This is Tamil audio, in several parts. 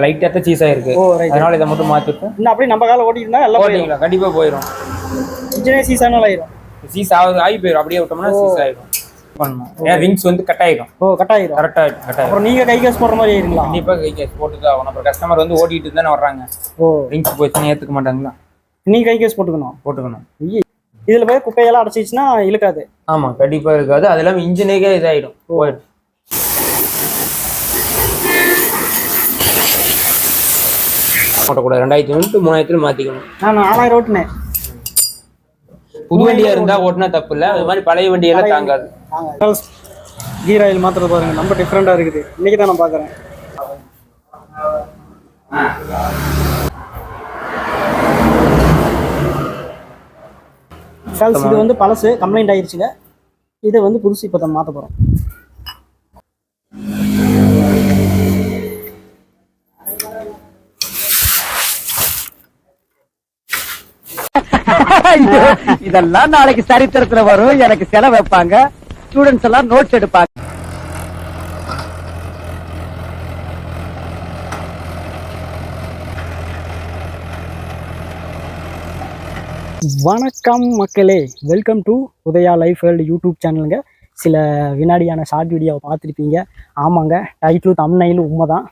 லைட்டாக தான் சீஸ் ஆயிருக்கு. அதனால இதை மட்டும் மாற்றிட்டு இன்னும் அப்படியே நம்ம காலை ஓட்டிட்டு எல்லாம் ஓட்டிக்கலாம். கண்டிப்பாக போயிடும். இன்ஜினே சீஸ் ஆனாலும் சீஸ் ஆகி போயிடும். அப்படியே விட்டோம்னா சீஸ் ஆயிடும். பண்ணணும். ஏன் ரிங்ஸ் வந்து கட் ஆயிடும். கட் ஆயிடும். கரெக்டாக. அப்புறம் நீங்க கை கேஸ் போடுற மாதிரி ஆயிருங்களா? கண்டிப்பாக கை கேஸ் போட்டு தான் ஆகணும். அப்புறம் கஸ்டமர் வந்து ஓட்டிட்டு தானே வர்றாங்க. ரிங்ஸ் போச்சுன்னா ஏற்றுக்க மாட்டாங்களா? நீங்க கை கேஸ் போட்டுக்கணும். இதுல போய் குப்பையெல்லாம் அடைச்சிச்சுன்னா இழுக்காது. ஆமா, கண்டிப்பா இருக்காது. அது இல்லாம இன்ஜினுக்கே இதாயிடும். ஓட்டக்கூடாது. 2000 3000 மாத்திக்கணும். நான் 4000 ஓட்டுனேன். புது வண்டியா இருந்தா ஓட்டினா தப்பு இல்லை. அது மாதிரி பழைய வண்டியெல்லாம் தாங்காது. கீர் ஆயில் மாத்திர பாருங்க, ரொம்ப டிஃப்ரெண்டா இருக்குது. இன்னைக்கு தான் நான் பாக்குறேன். இது வந்து பழசு கம்ப்ளைண்ட் ஆயிருச்சுங்க. இது வந்து புதுசு இப்போ தான் மாற்ற போகிறோம். இதெல்லாம் நாளைக்கு சரித்திரத்துல வரும். எனக்கு செலவு வைப்பாங்க. ஸ்டூடெண்ட்ஸ் எல்லாம் நோட்ஸ் எடுப்பாங்க. வணக்கம் மக்களே, welcome to Udhaya life world YouTube சேனலுங்க. சில வினாடியான ஷார்ட் வீடியோவை பார்த்துருப்பீங்க. ஆமாங்க, டைட்டில் தம்ப்நெயில் உண்மை தான்.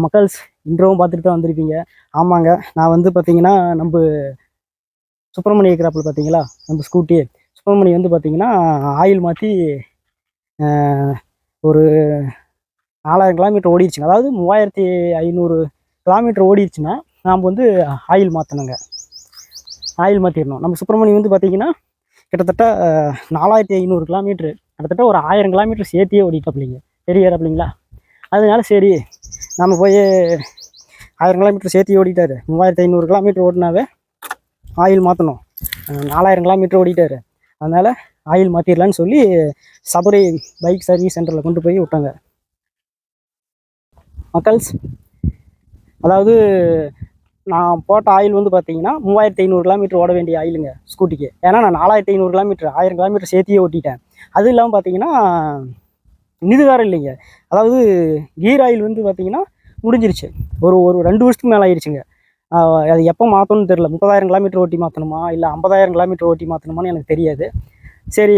மக்கள்ஸ் இன்ட்ரோவும் பார்த்துட்டு தான் வந்திருப்பீங்க. ஆமாங்க, நான் வந்து பார்த்தீங்கன்னா நம்ம சுப்பிரமணி இருக்கிறாப்பில் பார்த்தீங்களா, நம்ம ஸ்கூட்டி சுப்பிரமணி வந்து பார்த்தீங்கன்னா ஆயில் மாற்றி ஒரு 4000 கிலோமீட்டர் ஓடிடுச்சுங்க. அதாவது 3500 கிலோமீட்டர் ஓடிடுச்சுன்னா நாம் வந்து ஆயில் மாற்றணுங்க. ஆயில் மாற்றிடணும். நம்ம சுப்பிரமணி வந்து பார்த்திங்கன்னா கிட்டத்தட்ட 4500 கிலோமீட்ரு, கிட்டத்தட்ட ஒரு 1000 கிலோமீட்டர் சேர்த்தியே ஓடிட்டாப்பிள்ளைங்க, பெரிய ஏறாப்பிள்ளைங்களா. அதனால சரி நம்ம போய் 1000 கிலோமீட்டர் சேர்த்தி ஓடிட்டார். 3500 கிலோமீட்டர் ஓடினாவே ஆயில் மாற்றணும். 4000 கிலோமீட்டர் ஓடிட்டார். அதனால் ஆயில் மாற்றிடலான்னு சொல்லி சபரி பைக் சர்வீஸ் சென்டரில் கொண்டு போய் விட்டாங்க மக்கள்ஸ். அதாவது நான் போட்ட ஆயில் வந்து பார்த்தீங்கன்னா 3500 கிலோமீட்டர் ஓட வேண்டிய ஆயிலுங்க ஸ்கூட்டிக்கு. ஏன்னா நான் 4500 கிலோமீட்டர் 1000 கிலோமீட்டர் சேர்த்தியே ஓட்டிட்டேன். அது இல்லாமல் பார்த்தீங்கன்னா இது வேறு இல்லைங்க. அதாவது கீர் ஆயில் வந்து பார்த்தீங்கன்னா முடிஞ்சிருச்சு. ஒரு 2 வருஷத்துக்கு மேலே ஆயிடுச்சுங்க. அது எப்போ மாற்றணும்னு தெரில. 30,000 கிலோமீட்டர் ஓட்டி மாற்றணுமா இல்லை 50,000 கிலோமீட்டர் ஓட்டி மாற்றணுமான்னு எனக்கு தெரியாது. சரி,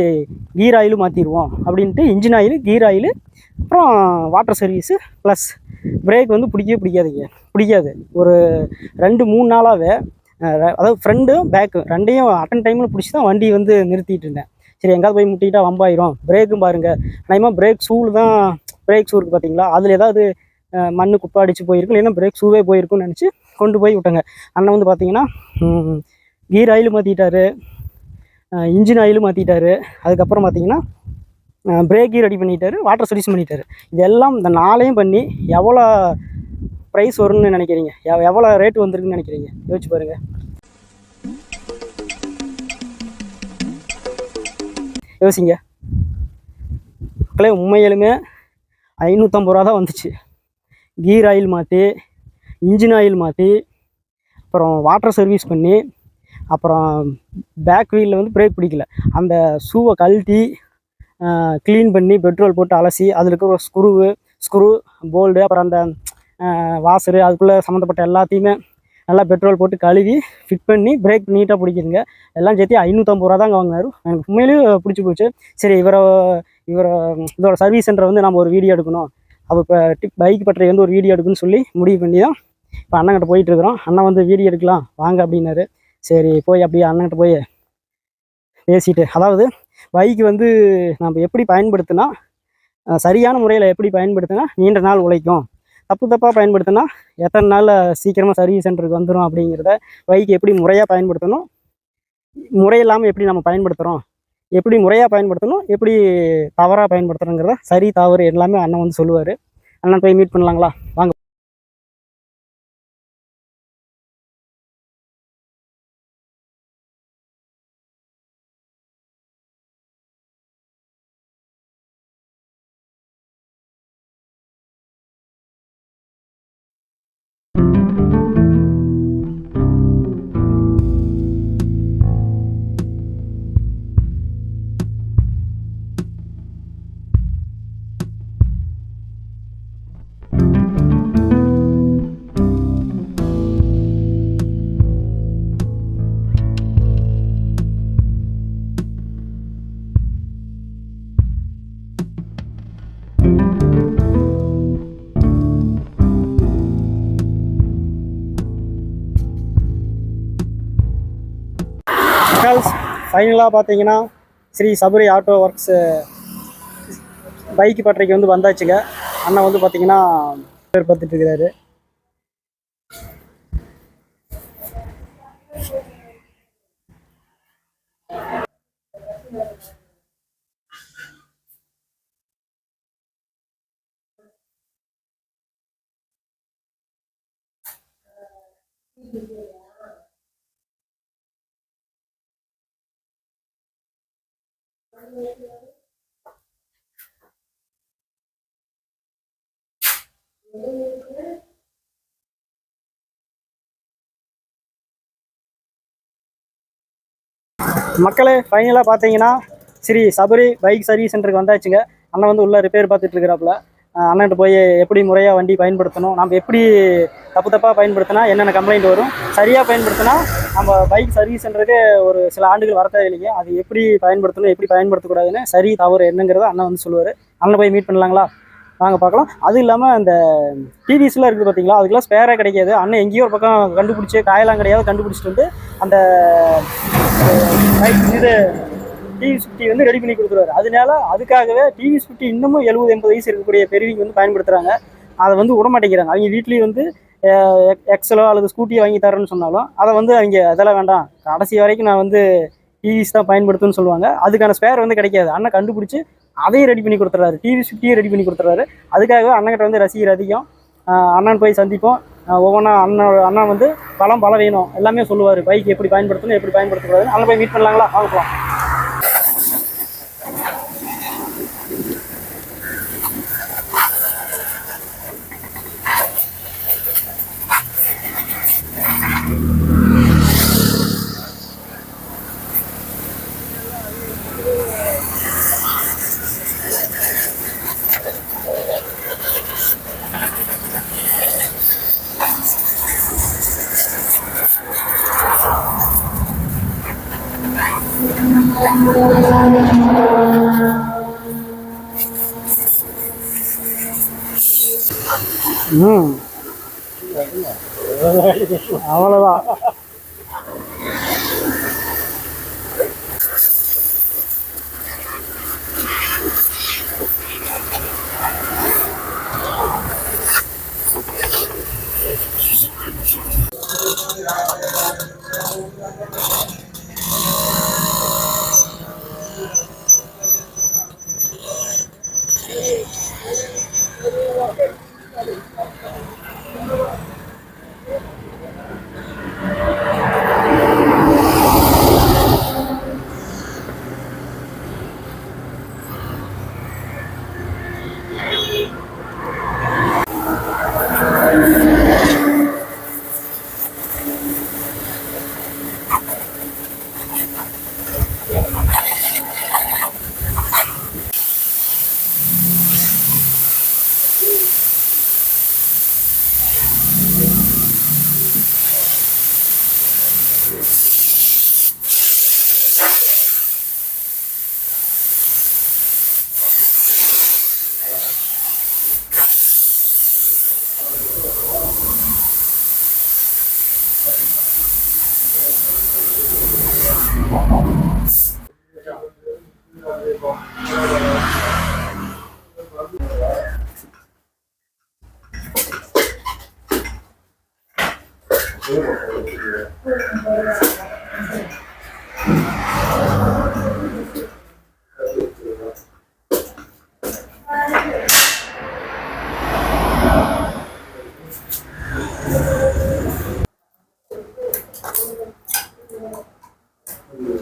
கீர் ஆயிலும் மாற்றிடுவோம் அப்படின்ட்டு இன்ஜின் ஆயில், கீர் ஆயில், அப்புறம் வாட்டர் சர்வீஸு ப்ளஸ் பிரேக் வந்து பிடிக்காது. ஒரு 2-3 நாளாகவே அதாவது ஃப்ரண்ட்டும் பேக்கு ரெண்டையும் அட்டன் டைமில் பிடிச்சி தான் வண்டி வந்து நிறுத்திட்டு இருந்தேன். சரி, எங்கேயாவது போய் முட்டிக்கிட்டா வம்பாயிரும். பிரேக்கும் பாருங்கள், நிச்சயமாக பிரேக் ஷூவில் தான், பிரேக் ஷூ இருக்குது பார்த்தீங்களா, அதில் ஏதாவது மண் குப்பை அடித்து போயிருக்கும், இல்லைன்னா பிரேக் ஷூவே போயிருக்குன்னு நினச்சி கொண்டு போய் விட்டாங்க. அண்ணன் வந்து பார்த்தீங்கன்னா கீர் ஆயில் மாற்றிட்டாரு, இன்ஜின் ஆயிலும் மாற்றிட்டாரு. அதுக்கப்புறம் பார்த்தீங்கன்னா பிரேக்கி ரெடி பண்ணிட்டாரு, வாட்டர் சர்வீஸ் பண்ணிட்டாரு. இதெல்லாம் இந்த 4ஐயும் பண்ணி எவ்வளோ ப்ரைஸ் வரும்னு நினைக்கிறீங்க? எவ்வளோ ரேட்டு வந்துருக்குன்னு நினைக்கிறீங்க? யோசிச்சு பாருங்கள். யோசிங்க மக்களே, உண்மையிலுமே 550 ரூபா தான் வந்துச்சு. கீர் ஆயில் மாற்றி, இன்ஜின் ஆயில் மாற்றி, அப்புறம் வாட்டர் சர்வீஸ் பண்ணி, அப்புறம் பேக் வீலில் வந்து பிரேக் பிடிக்கல, அந்த ஷூவை கழட்டி க்ளீன் பண்ணி பெட்ரோல் போட்டு அலசி அதில் இருக்கிற ஸ்க்ரூ போல்டு, அப்புறம் அந்த வாசரு, அதுக்குள்ளே சம்மந்தப்பட்ட எல்லாத்தையுமே நல்லா பெட்ரோல் போட்டு கழுவி ஃபிட் பண்ணி பிரேக் நீட்டாக பிடிக்குதுங்க. எல்லாம் சேர்த்து 550 ரூபா தாங்க வாங்கினார். எனக்கு உண்மையிலேயே பிடிச்சி போச்சு. சரி, இதோட சர்வீஸ் சென்டரை வந்து நம்ம ஒரு வீடியோ எடுக்கணும், அப்போ இப்போ பைக் பற்றி வந்து ஒரு வீடியோ எடுக்குன்னு சொல்லி முடிவு பண்ணி தான் இப்போ அண்ணன்கிட்ட போயிட்டுருக்குறோம். அண்ணன் வந்து வீடியோ எடுக்கலாம் வாங்க அப்படின்னாரு. சரி, போய் அப்படியே அண்ணன்கிட்ட போய் பேசிட்டு, அதாவது பைக்கு வந்து நம்ம எப்படி பயன்படுத்தினா, சரியான முறையில் எப்படி பயன்படுத்தினா நீண்ட நாள் உழைக்கும், தப்பாக பயன்படுத்தினா எத்தனை நாளில் சீக்கிரமாக சர்வீஸ் சென்டருக்கு வந்துடும் அப்படிங்கிறத, பைக்கு எப்படி முறையாக பயன்படுத்தணும், முறையில்லாமல் எப்படி நம்ம பயன்படுத்துகிறோம், எப்படி முறையாக பயன்படுத்தணும், எப்படி தவறாக பயன்படுத்துகிறோங்கிறத, சரி தவறு எல்லாமே அண்ணன் வந்து சொல்லுவார். அண்ணன் போய் மீட் பண்ணலாங்களா? வாங்க. மக்கள்ஸ் ஃபைனலாக பார்த்தீங்கன்னா Sri Sabari auto works bike பட்டறைக்கு வந்து வந்தாச்சுங்க. அண்ணன் வந்து பார்த்தீங்கன்னா பேர் பார்த்துட்டு இருக்கிறாரு. மக்களே ஃபைனலாக பார்த்தீங்கன்னா ஸ்ரீ சபரி பைக் சர்வீஸ் சென்டருக்கு வந்தாச்சுங்க. அண்ணன் வந்து உள்ள ரிப்பேர் பார்த்துட்டு இருக்கிறாப்புல. அண்ணன்ட்டு போய் எப்படி முறையாக வண்டி பயன்படுத்தணும், நம்ம எப்படி தப்பாக பயன்படுத்தினா என்னென்ன கம்ப்ளைண்ட் வரும், சரியாக பயன்படுத்தினா நம்ம பைக் சர்வீஸ் சென்டருக்கு ஒரு சில ஆண்டுகள் வரத்தே இல்லைங்க. அது எப்படி பயன்படுத்தணும் எப்படி பயன்படுத்தக்கூடாதுன்னு சரி தவறு என்னங்கிறத அண்ணன் வந்து சொல்லுவார். அண்ணன் போய் மீட் பண்ணலாங்களா? வாங்க பார்க்கலாம். அதுவும் இல்லாமல் அந்த டிவிஸ்லாம் இருக்குது பார்த்தீங்களா, அதுக்கெல்லாம் ஸ்பேராக கிடைக்காது. அண்ணன் எங்கேயோ ஒரு பக்கம் கண்டுபிடிச்சி காயெல்லாம் கிடையாது கண்டுபிடிச்சிட்டு வந்து அந்த பைக் இது டிவி50 வந்து ரெடி பண்ணி கொடுத்துருவாரு. அதனால அதுக்காகவே டிவி50 இன்னமும் 70-80 வயசு இருக்கக்கூடிய பெரியவங்க வந்து பயன்படுத்துகிறாங்க. அதை வந்து விட மாட்டேங்கிறாங்க. அவங்க வீட்லேயும் வந்து எக்ஸலோ அல்லது ஸ்கூட்டியோ வாங்கி தரேன்னு சொன்னாலும் அதை வந்து அவங்க அதெல்லாம் வேண்டாம், கடைசி வரைக்கும் நான் வந்து டிவிஸ் தான் பயன்படுத்துன்னு சொல்லுவாங்க. அதுக்கான ஸ்பேர் வந்து கிடைக்காது. அண்ணன் கண்டுபிடிச்சி அதையும் ரெடி பண்ணி கொடுத்துறாரு, டிவி50யும் ரெடி பண்ணி கொடுத்துறாரு. அதுக்காகவே அண்ணன்கிட்ட வந்து ரசிகர் அதிகம். அண்ணன் போய் சந்திப்போம். ஒவ்வொன்றா அண்ணன் வந்து பல வேணும் எல்லாமே சொல்லுவார். பைக் எப்படி பயன்படுத்தணும் எப்படி பயன்படுத்தக்கூடாது. அண்ணன் போய் மீட் பண்ணலாங்களா? வாங்கலாம். அவ்வளோதான்.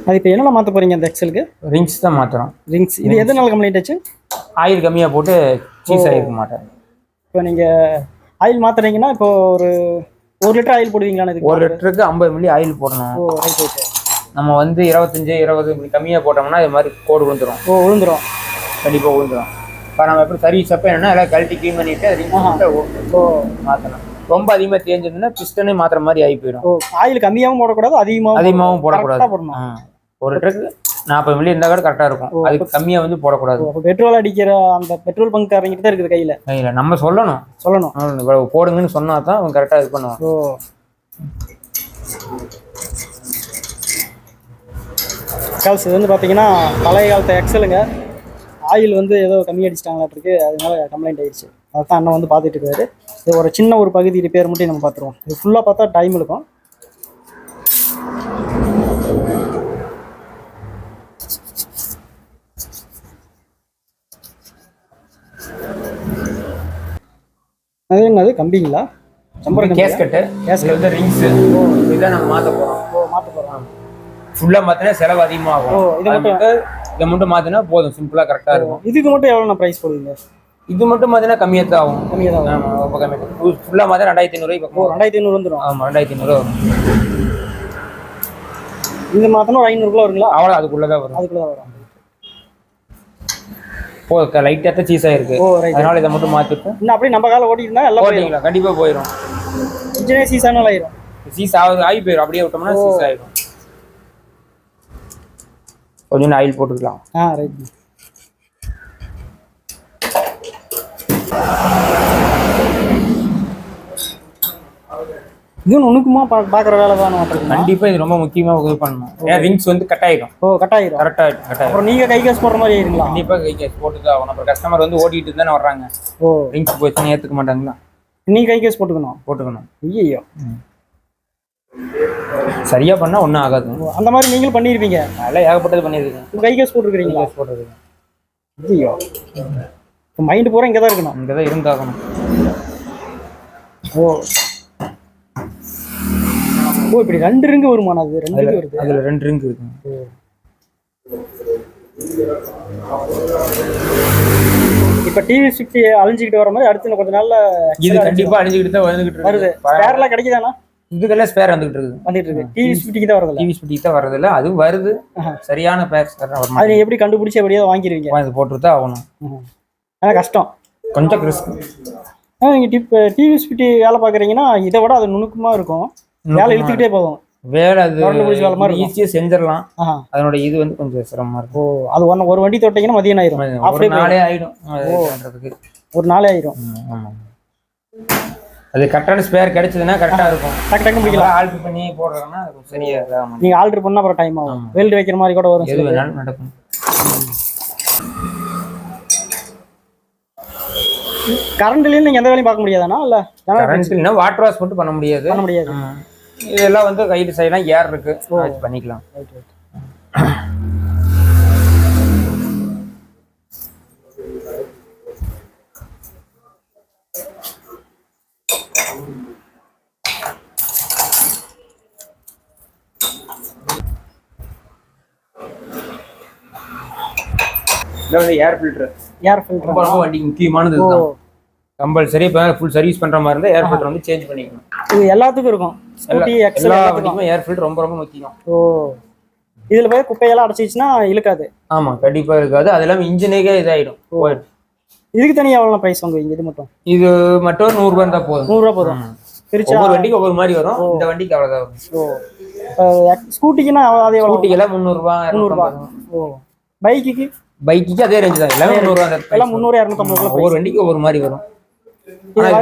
அது இப்போ என்னென்ன மாற்ற போகிறீங்க? அந்த எக்ஸலுக்கு ரிங்ஸ் தான் மாற்றுறோம். ரிங்ஸ் இது எதனால கம்ப்ளைண்ட் ஆச்சு? ஆயில் கம்மியாக போட்டு சீஸ் ஆகிருக்க மாட்டேன். இப்போ நீங்கள் ஆயில் மாற்றுறீங்கன்னா இப்போ ஒரு 1 லிட்டர் ஆயில் போடுவீங்களா? இதுக்கு 1 லிட்டருக்கு 50 மில்லி ஆயில் போடணும். ஓ ரைட் ரைட். நம்ம வந்து 25-20 இப்படி கம்மியாக போட்டோம்னா இது மாதிரி கோடு விழுந்துடும். ஓ விழுந்துடும், கண்டிப்பாக விழுந்துடும். இப்போ நம்ம எப்படி சர்வீஸ் அப்போ என்னன்னா எல்லாம் கழட்டி க்ளீன் பண்ணிவிட்டு ரிங்ஸ் மாற்றணும். ரொம்ப அதிகமாக தேஞ்சதுன்னா பிஸ்டனே மாற்றுற மாதிரி ஆகி போயிடும். ஓ ஆயில் கம்மியாகவும் போடக்கூடாது அதிகமாகவும் போடக்கூடாது. 1 லிட்டருக்கு 40 மில்லி இருந்தால் கூட கரெக்டாக இருக்கும். அதுக்கு கம்மியாக வந்து போடக்கூடாது. பெட்ரோல் அடிக்கிற அந்த பெட்ரோல் பங்க் இறங்கிட்டு தான் இருக்குது கையில். நம்ம சொல்லணும் போடுங்கன்னு சொன்னா தான் அவங்க கரெக்டாக இது பண்ணுவாங்க. ஓ கால்ஸ் இது வந்து பார்த்தீங்கன்னா பழைய காலத்து எக்ஸலுங்க. ஆயில் வந்து ஏதோ கம்மி அடிச்சிட்டாங்களாட்டிருக்கு, அதனால கம்ப்ளைண்ட் ஆயிடுச்சு. அதான் அண்ணன் வந்து பார்த்துட்டு இருக்காரு. இது ஒரு சின்ன ஒரு பகுதி ரிப்பேர் மட்டும் நம்ம பார்த்துருவோம். இது ஃபுல்லாக பார்த்தா டைம் இருக்கும். அது என்னது கம்பிங்களா? கேஸ்கட்டு, கேஸ்கட் வந்து ரிங்ஸு. இதெல்லாம் நம்ம மாற்ற போகிறோம். மாற்ற போகிறோம். ஃபுல்லாக மாற்றினா செலவு அதிகமாகும். இதை மட்டும் மாற்றினா போதும், சிம்பிளாக கரெக்டாக இருக்கும். இதுக்கு மட்டும் எவ்வளோ ப்ரைஸ் போடுவீங்க? இது மட்டும் மாற்றினா கம்மியாக தான் ஆகும். கம்மியாக தான் ஆகும். ஆமாம், ரொம்ப கம்மியாக. ஃபுல்லாக மாற்றினா 2500 பக்கம். 2500 வந்துடும். ஆமாம், 2500 வரும். இந்த மாற்றினா ஒரு 500 வருங்களா? அவ்வளோ அதுக்குள்ளே தான் வரும். அதுக்குள்ளே தான் வரும். லைட்டாக தான் சீஸ் ஆயிருக்கு. அதனால இதை மட்டும் மாற்றிட்டு இன்னும் அப்படியே நம்ம காலை ஓட்டிட்டுனா எல்லாம் ஓட்டிங்களா கண்டிப்பாக போயிடும். இன்ஜினே சீஸ் ஆனால் ஆயிரும். சீஸ் ஆகி போயிடும். அப்படியே விட்டோம்னா சீஸ் ஆயிடும். கொஞ்சம் ஆயில் போட்டுக்கலாம். ரைட். இது ஒண்ணுக்குமா பார்க்குற வேலை தான். கண்டிப்பாக இது ரொம்ப முக்கியமாக இது பண்ணணும். ஏன் ரிங்ஸ் வந்து கட் ஆகிடும். கட் ஆகிடும். கரெக்டாக அப்புறம் நீங்கள் கை கேஸ் போடுற மாதிரி ஆயிருங்களா? கண்டிப்பாக கை கேஸ் போட்டு தான் ஆகணும். அப்புறம் கஸ்டமர் வந்து ஓட்டிட்டு தானே வர்றாங்க. ரிங்ஸ் போச்சுன்னு ஏற்றுக்க மாட்டாங்களா? நீங்கள் கை கேஸ் போட்டுக்கணும். ஐயோ, சரியா பண்ணா ஒன்றும் ஆகாது. அந்த மாதிரி நீங்களும் பண்ணியிருப்பீங்க? அதெல்லாம் ஏகப்பட்டது பண்ணியிருக்கீங்க. கை கேஸ் போட்டுருக்கீங்களா? போட்டுருக்கீங்க. ஐயோ, மைண்டு பூரா இங்கே தான் இருக்கணும். இங்கே தான் இருந்தாகணும். இப்படி 2 ரிங்கு வருமானா? அது 2 ரிங்கு வருது. அதில் 2 ரிங்கு இருக்கு. இப்போ TV50 அழிஞ்சிக்கிட்டு வர மாதிரி அடுத்து கொஞ்ச நாள்ல இது கண்டிப்பா அழிஞ்சிக்கிட்டு தான் வந்துகிட்டு வருது. ஸ்பேர்லாம் கிடைக்குதானா? இதுக்கெல்லாம் ஸ்பேர் வந்துகிட்டு இருக்கு. TV50 தான் வரதில்ல. TV50 தான் வரதில்ல. அது வருது. சரியான ஸ்பேர் வரும். அது எப்படி கண்டுபிடிச்சி எப்படியாவது வாங்கிடுவீங்க? அது போட்டு தான் ஆகணும். ஆனால் கஷ்டம், கொஞ்சம் ரிஸ்க். நீங்கள் TV50 வேலை பார்க்குறீங்கன்னா இதை விட அது நுணுக்கமாக இருக்கும். வேலை இழுத்துக்கிட்டே போகும். வேலை அது ஈஸியாக செஞ்சிடலாம். அதனோட இது வந்து கொஞ்சம் சிரமமா இருக்கும். அது ஒரு வண்டி தொட்டிங்கன்னா மதியம் ஆயிடும். ஒரு நாளே ஆயிடும். ஒரு நாளே ஆயிடும். அது கரெக்டான ஸ்பேர் கிடைச்சதுன்னா கரெக்டாக இருக்கும். டக்கு முடிக்கலாம். ஆல்டர் பண்ணி போடுறதுன்னா சரியாக நீங்கள் ஆல்டர் பண்ணால் அப்புறம் டைம் ஆகும். வெல்டு வைக்கிற மாதிரி கூட வரும். எது வேணாலும் நடக்கும். கரண்ட்லேயும் நீங்கள் எந்த வேலையும் பார்க்க முடியாதானா? இல்லை கரண்ட்னா வாட்டர் வாஷ் மட்டும் பண்ண முடியாது. இதெல்லாம் வந்து கைடு சைடெலாம் ஏர் இருக்கு, பண்ணிக்கலாம். ஏர் ஃபில்டர் ரொம்ப வண்டிக்கு முக்கியமானது. கம்பல்சரி இப்போ ஃபுல் சர்வீஸ் பண்ற மாதிரி இருந்தால் ஏர் ஃபில்டர் வந்து சேஞ்ச் பண்ணிக்கணும். இது எல்லாத்துக்கும் இருக்கும். எல்லா வண்டிக்குமே ஏர் ஃபில்டர் ரொம்ப ரொம்ப முக்கியம். இதில் போய் குப்பையெல்லாம் அடைச்சிச்சுன்னா இழுக்காது. ஆமாம், கண்டிப்பாக இருக்காது. அது இல்லாமல் இன்ஜினுக்கே இதாகிடும். இதுக்கு தனியாக எவ்வளோ ப்ரைஸ் வாங்குவீங்க? இது மட்டும் 100 ரூபா இருந்தால் போதும். 100 ரூபா போதும். ஒவ்வொரு வண்டிக்கு ஒவ்வொரு மாதிரி வரும். இந்த வண்டிக்கு அவ்வளோதான் வரும். ஸ்கூட்டிக்குன்னா அதே ஸ்கூட்டிக்கெல்லாம் 300 ரூபா. 200. பைக்குக்கு அதே ரேஞ்சு தான். எல்லாமே 300 ரூபா. எல்லாம் 300 250. ஒவ்வொரு வண்டிக்கு ஒவ்வொரு மாதிரி வரும்.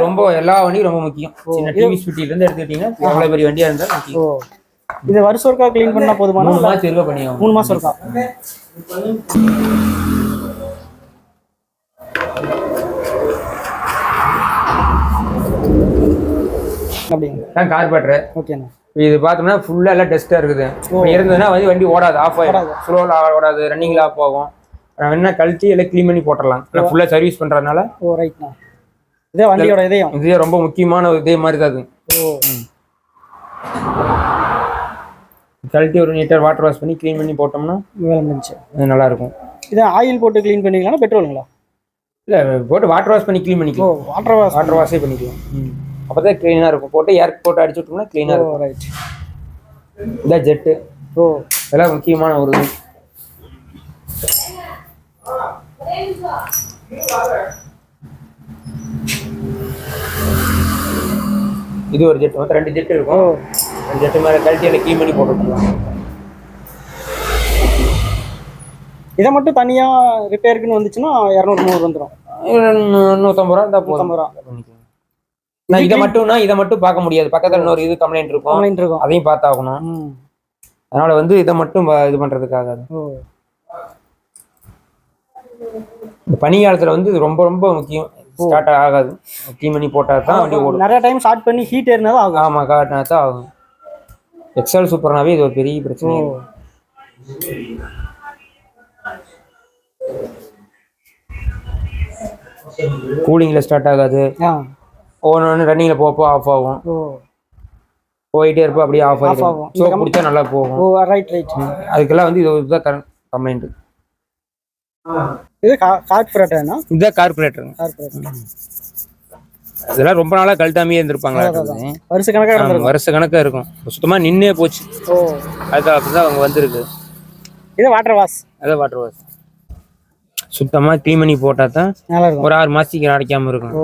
ரொம்ப எல்லா வண்டியும் ரொம்ப முக்கியம். சின்ன TV50 இருந்து எடுத்துக்கிட்டீங்கன்னா எவ்வளவு பெரிய வண்டியா இருந்தாலும் முக்கியம். இது வருஷம் ஒருக்கா க்ளீன் பண்ணா போதுமா? 3 மாசம் இருக்க பண்ணியும். 3 மாசம் இருக்கா? அப்படிங்க கார்பரேட்டர். ஓகேண்ணா. இது பார்த்தோம்னா ஃபுல்லா எல்லாம் டஸ்டா இருக்குது. இருந்ததுன்னா வந்து வண்டி ஓடாது, ஆஃப் ஆயிடும். ஸ்லோல ஓடாது, ரன்னிங்ல ஆஃப் ஆகும். வேணா கழட்டி எல்லாம் க்ளீன் பண்ணி போட்டுடலாம். ஃபுல்லா சர்வீஸ் பண்றதுனால. ரைட்ண்ணா. இதே வண்டியோட இதே ரொம்ப முக்கியமான இதே மாதிரி தான் அது. கழட்டி ஒரு நீட்டாக வாட்டர் வாஷ் பண்ணி க்ளீன் பண்ணி போட்டோம்னா அது நல்லா இருக்கும். இதை ஆயில் போட்டு க்ளீன் பண்ணிக்கலாம், பெட்ரோலுங்களா? இல்லை, போட்டு வாட்டர் வாஷ் பண்ணி க்ளீன் பண்ணிக்கலாம். வாட்டர் வாஷே பண்ணிக்கலாம். அப்போ தான் க்ளீனாக இருக்கும். போட்டு ஏர் போட்டு அடிச்சு விட்டோம்னா க்ளீனாக இருக்கும். ரைட். இதான் ஜெட்டு. இதெல்லாம் முக்கியமான ஒரு இது. இது ஒரு ஜெட், மொத்தம் 2 ஜெட் இருக்கும். 2 ஜெட்டு மேலே கழட்டி எல்லாம் க்ளீன் பண்ணி போட்டுக்கலாம். இதை மட்டும் தனியாக ரிப்பேருக்குன்னு வந்துச்சுன்னா 200 வந்துடும். 150 ரூபா இருந்தால் 150 ரூபா பண்ணிக்கலாம். நான் இதை மட்டும் பார்க்க முடியாது. பக்கத்தில் இன்னொரு இது கம்ப்ளைண்ட் இருக்கும், அதையும் பார்த்தாகணும். அதனால வந்து இதை மட்டும் இது பண்றதுக்காக. இந்த பனி காலத்துல வந்து இது ரொம்ப ரொம்ப முக்கியம். ஸ்டார்ட் ஆகாது, க்ளீன் பண்ணி போட்டா தான் வண்டி ஓடும். நிறைய டைம் ஸ்டார்ட் பண்ணி ஹீட் ஏறினா தான் ஆகும். ஆமா, காட்டினா தான் ஆகும். எக்ஸல் சூப்பர்னாவே இது ஒரு பெரிய பிரச்சனை. கூலிங்ல ஸ்டார்ட் ஆகாது, ஒன்று ரன்னிங்ல போப்போ ஆஃப் ஆகும், போயிட்டே இருப்போம் அப்படியே ஆஃப் ஆகும். சோப் குடிச்சா நல்லா போகும். அதுக்கெல்லாம் வந்து இதுதான் கம்ப்ளைண்ட். இது கார்பரேட்டர்னா? இதுதான் கார்பரேட்டர். இதெல்லாம் ரொம்ப நாளா கழட்டாமையே இருந்திருப்பாங்க, வருஷ கணக்கா இருக்கும். சுத்தமா நின்னே போச்சு. அதுதான் அப்படிதான் அவங்க வந்திருக்கு. இது வாட்டர் வாஷ். அதான் வாட்டர் வாஷ். சுத்தமா க்ளீன் பண்ணி போட்டா தான் ஒரு 6 மாசத்துக்கு அடைக்காம இருக்கும்.